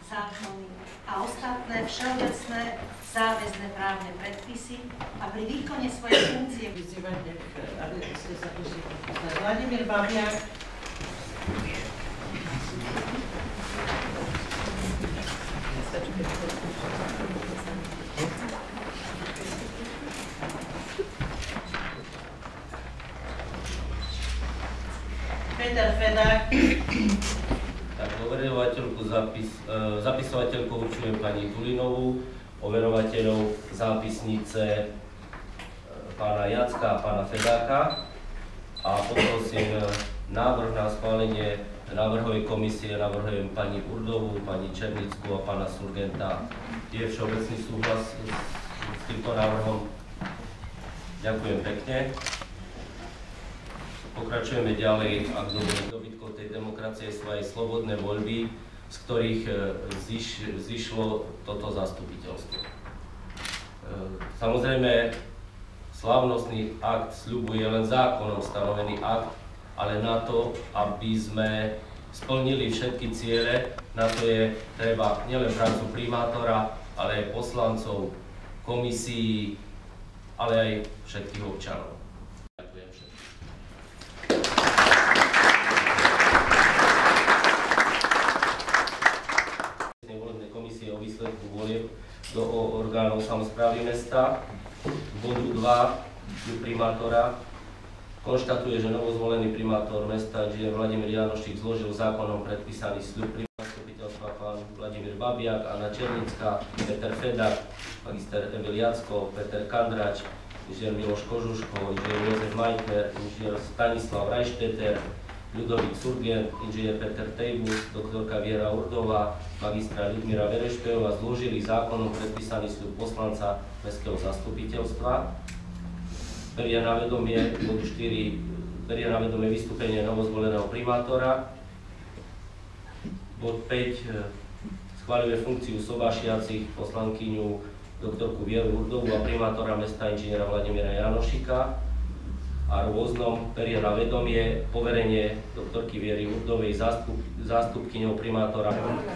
zákony a ostatné všeobecné záväzné právne predpisy a pri výkone svojej funkcie vyzývať, aby ste sa prišli. Vladimír Babiak. Peter Fedák. Tak overovateľku zapisovateľkou určujem pani Tulinovú, overovateľov zápisnice pána Jacka a pána Fedáka a poprosím návrh na schválenie návrhovej komisie, navrhujem pani Urdovú, pani Černickú a pána Surgenta. Je všeobecný súhlas s týmto návrhom? Ďakujem pekne. Pokračujeme ďalej, ak dobytkou tej demokracie sú aj slobodné voľby, z ktorých zišlo toto zastupiteľstvo. Samozrejme, slávnostný akt sľubuje len zákonom stanovený akt, ale na to, aby sme splnili všetky ciele, na to je treba nielen prácu primátora, ale aj poslancov, komisií, ale aj všetkých občanov. Ďakujem všetkým. Volebnej komisie o výsledku volieb do orgánov samosprávy mesta. Bodu 2 primátora konštatuje, že novozvolený primátor mesta inžinier Vladimír Janošík zložil zákonom predpísaný sľub zastupiteľstva pán Vladimír Babiak, Anna Černická, Peter Fedák, magister Emil Jacko, Peter Kandrač, inžinier Miloš Kožuško, inžinier Jozef Majtner, inžinier Stanislav Rajšteter, Ľudovít Surgent, inžinier Peter Tejbus, doktorka Viera Urdová, magistra Ľudmíra Verešpejová zložili zákonom predpísaný sľub poslanca mestského zastupiteľstva. Beria na vedomie, bodu 4, beria na vedomie vystúpenie novozvoleného primátora. Bod 5, schvaľuje funkciu sobášiacich poslankyňu doktorku Vieru Urdovú a primátora mesta inžiniera Vladimíra Janošika. A rôznom berie na vedomie poverenie doktorky Viery Urdovej zástupkyňou primátora. Dobre.